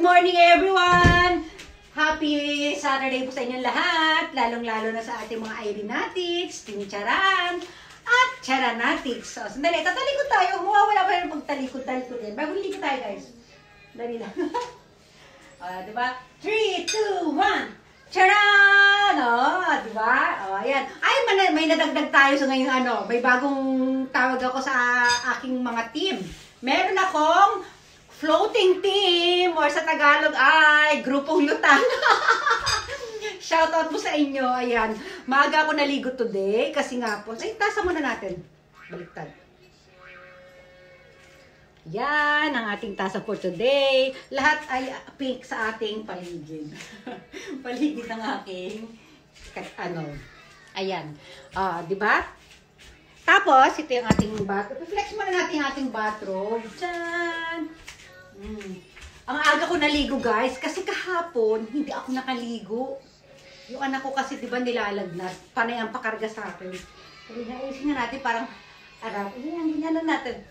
morning everyone! Happy Saturday po sa inyong lahat, lalong-lalo na sa ating mga Irenatics, Tinicharan, at Charanatics. So, sandali, tatalikod tayo. Mawawala pa yung pagtalikod-talikod yan. Bagong likod tayo, guys. Dali lang. Diba? 3, 2, 1. Charan! Diba? Ayan. Ay, may nadagdag tayo sa ngayon, may bagong tawag ako sa aking mga team. Meron akong floating team, or sa Tagalog ay grupong lutang. Shoutout po sa inyo. Ayan. Maaga ako naligo today kasi nga po. Ay, tasa muna natin. Baliktad. Yan ang ating tasa for today. Lahat ay pink sa ating paligid. Paligid ng aking ayan. Di ba? Tapos, ito yung ating bathrobe. Flex muna natin yung ating bathrobe. Diyan. Ang aga ko naligo, guys, kasi kahapon hindi ako nakaligo. Yung anak ko kasi, di ba, nilalagnat. Panay ang pakarga sa akin. Ayusin na natin, parang arap. Ganyan na natin.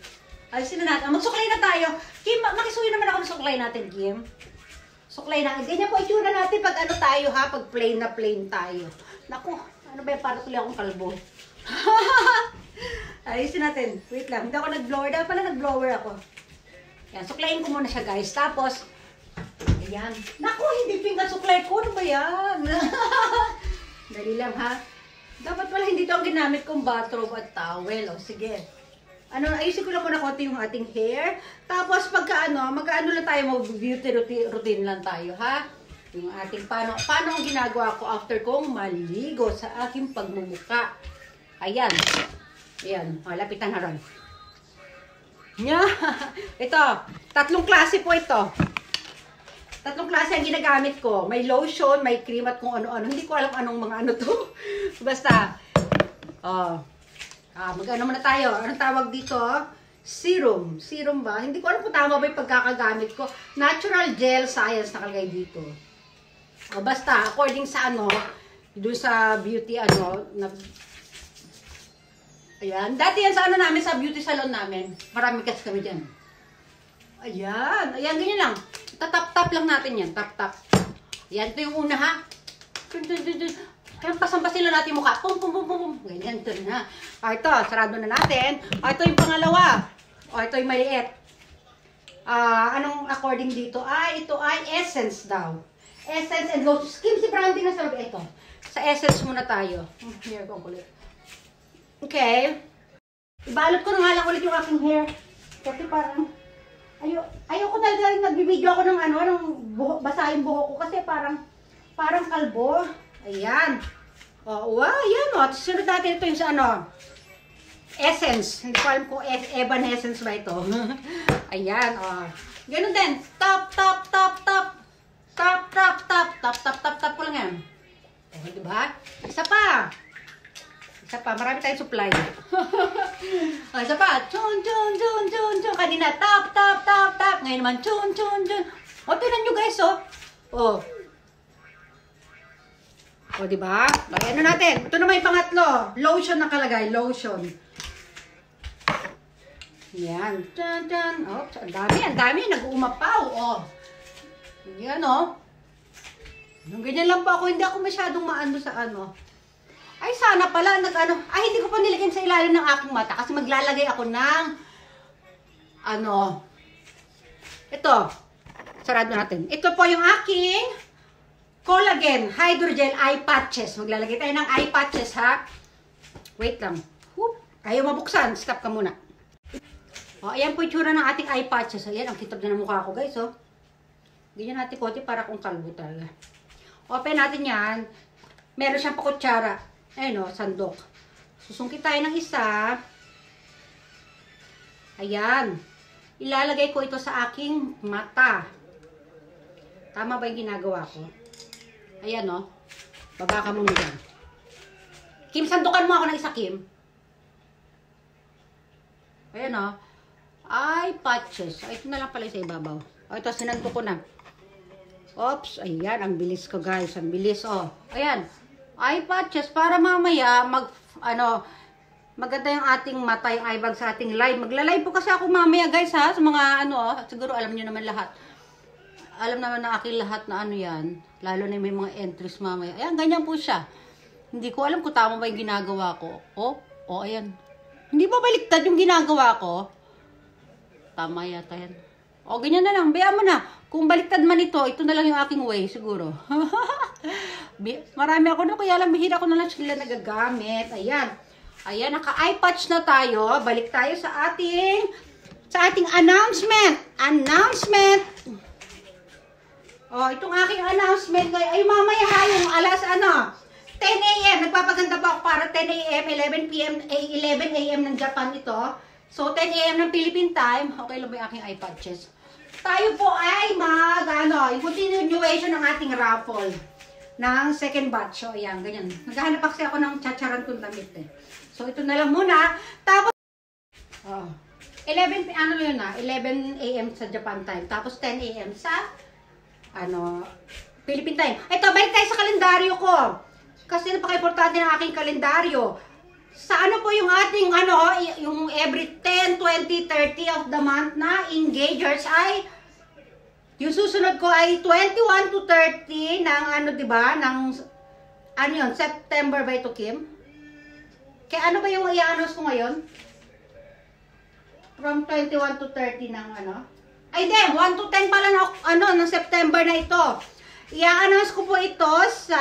Ayusin na natin. Magsuklay na tayo. Kim, makisuyo naman ako ng suklay natin, Kim. Suklay na. Ganyan po itsura natin pag tayo, ha? Pag plain na plain tayo. Naku, ano ba yung parang tuloy akong kalbo? Ayusin natin. Wait lang. Hindi ako nag-blower. Dahil pala nag-blower ako. Yan, suklayin ko muna siya, guys. Tapos, ayan. Naku, hindi pink ang suklay ko. Ano ba yan? Dali lang, ha? Dapat pala hindi ito ang ginamit kong bathrobe at towel. O, sige. Ayusin ko lang muna konti yung ating hair. Tapos, mag-ano lang tayo, mag-beauty routine lang tayo, ha? Yung ating, paano ang ginagawa ko after kong maligo sa aking pagmumuka. Ayan. Ayan. O, lapitan na ron. Ito, tatlong klase po ito. Tatlong klase ang ginagamit ko. May lotion, may cream at kung ano-ano. Hindi ko alam anong mga to. Basta, mag-ano muna tayo. Anong tawag dito? Serum. Serum ba? Hindi ko alam kung tama ba yung pagkakagamit ko. Natural Gel Science nakalagay dito. Basta, according sa doon sa beauty ayan. Dati yan sa namin, sa beauty salon namin. Marami kasi kami dyan. Ayan. Ayan, ganyan lang. Tatap-tap lang natin yan. Tap-tap. Ayan, ito yung una, ha? Ayan, pasampasin lang natin yung mukha. Pum, pum, pum, pum, pum. Ganyan, ito na. Ito, sarado na natin. Ito yung pangalawa. Ito yung maliit. Anong according dito? Ito ay essence daw. Essence and lotion. Kim, si Brandy na sabi. Ito. Sa essence muna tayo. Here, kung kulit. Okay. Ibalot ko na nga lang ulit yung aking hair. Kasi parang, ayoko talaga rin nagbibideo ako ng basahin buhok ko kasi parang kalbo. Ayan. Wow, ayan Sunod natin ito yung sa essence. Hindi ko alam kung Evan Essence ba ito. Ayan, ganun din. Tap, tap, tap, tap. Tap, tap, tap. Tap, tap, tap, tap ko lang yan. Diba? Isa pa. Marami tayong supply. Isa pa. Chun, chun, chun, chun, chun. Kanina, tap, tap, tap, tap. Ngayon naman, chun, chun, chun. Tignan nyo, guys, diba? Ayan na natin. Ito naman yung pangatlo. Lotion nakalagay. Lotion. Yan. Chun, chun. Ang dami. Nag-uumapaw. Yan, ganyan lang pa ako. Hindi ako masyadong maano sa Ay, sana pala, hindi ko pa nilagyan sa ilalim ng aking mata kasi maglalagay ako ng, ito, sarado natin. Ito po yung aking collagen hydrogel eye patches. Maglalagay tayo ng eye patches, ha? Wait lang. Ayaw mabuksan, stop ka muna. Ayan po yung tsura ng ating eye patches. Ayan, ang kitab na ng mukha ko, guys, Ganyan natin konti para kung kalbo talaga. Open natin yan. Meron siyang pakutsara. Ayun sandok. Susungkit tayo ng isa. Ayan. Ilalagay ko ito sa aking mata. Tama ba yung ginagawa ko? Ayan Baba ka muna dyan. Kim, sandukan mo ako ng isa, Kim. Ayan Eye patches. Ito na lang pala sa ibabaw. Ito, sinandok ko na. Oops. Ayan, ang bilis ko, guys. Ang bilis, Ayan. Eye patches para mamaya maganda yung ating mata, yung eye bag sa ating live. Magla-live po kasi ako mamaya, guys, ha, sa mga siguro alam niyo naman lahat. alam naman na akin lahat na ano yan. Lalo na may mga entries mamaya. Ayan, ganyan po siya. Hindi ko alam kung tama ba yung ginagawa ko. Ayan. Hindi ba baliktad yung ginagawa ko? Tama yata yan. Ganyan na lang. Bayaan mo na. Kung baliktad man ito na lang yung aking way, siguro. Marami ako na, kaya lang bihira ko na lang sila nagagamit. Ayan. Ayan, naka-eye-patch na tayo. Balik tayo sa ating announcement. Itong aking announcement ngayon, ay mamaya ha, yung alas 10 a.m. Nagpapaganda pa ako para 10 a.m., 11 p.m., 11 a.m. ng Japan ito. So, 10 a.m. ng Philippine time. Okay lang ba yung aking iPatches? Tayo po ay yung continuation ng ating raffle ng second batch. So, ayan, ganyan. Naghahanap kasi ako ng chacharan kong damit eh. So, ito na lang muna. Tapos, 11 a.m. sa Japan time. Tapos 10 a.m. sa Philippine time. Ito, balik tayo sa kalendaryo ko. Kasi napaka-importante ng aking kalendaryo. Sa ano po yung ating yung every 10, 20, 30 of the month na engagers ay yung susunod ko ay 21 to 30 ng ng September ba ito, Kim? Kaya ano ba yung i-announce ko ngayon? From 21 to 30 ng Ay, 1 to 10 pala ng September na ito. I-announce ko po ito sa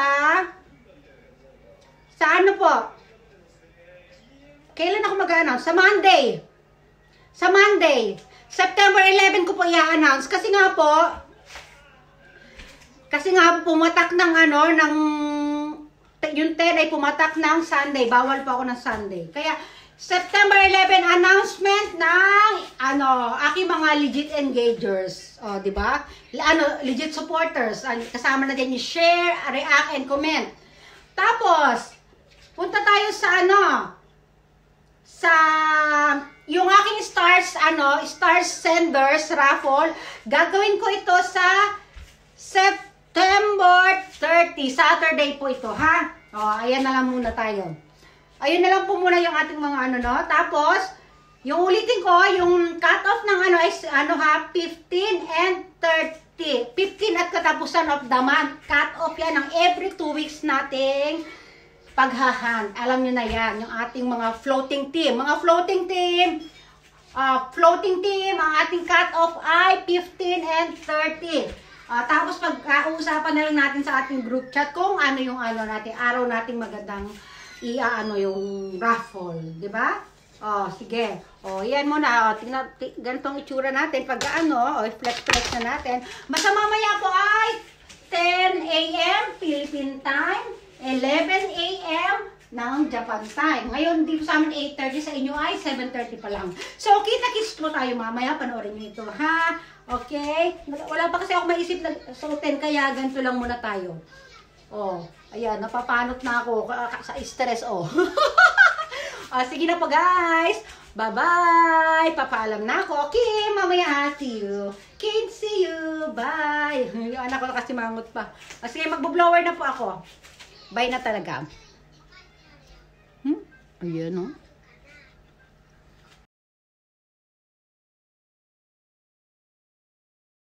kailan ako mag-announce? Sa Monday. September 11 ko po i-announce. Kasi nga po pumatak ng yung 10 ay pumatak ng Sunday. Bawal pa ako ng Sunday. Kaya, September 11 announcement ng aking mga legit engagers. Di ba? Legit supporters. Kasama na din yung share, react, and comment. Tapos, punta tayo sa yung aking stars senders raffle. Gagawin ko ito sa September 30, Saturday po ito, ha? Ayan na lang muna tayo. Ayun na lang po muna yung ating mga Tapos, yung ulitin ko, yung cut-off ng 15 and 30. 15 at katapusan of the month. Cut-off yan ng every 2 weeks nating paghahan. Alam nyo na yan, yung ating mga floating team. Mga floating team, ang ating cut-off ay 15 and 30. Tapos pag-uusapan na lang natin sa ating group chat kung ano yung araw nating magandang yung raffle, di ba? Sige. Yan muna. Tingnan, ganitong itsura natin. Pag flex na natin. Basta mamaya po ay 10 a.m. Philippine time, 11 a.m. ng Japan time. Ngayon, dito sa amin 8:30, sa inyo ay 7:30 pa lang. So, kita-kits po tayo mamaya. Panoorin nyo ito, ha? Okay? Wala pa kasi ako maisip na suotin, kaya ganito lang muna tayo. Ayan, napapanot na ako sa stress, sige na po, guys. Bye-bye. Papaalam na ako. Kim, mamaya. See you. Kids, see you. Bye. Yung anak ko kasi mangot pa. Sige, magbo-blower na po ako. Bye na talaga. Ayan,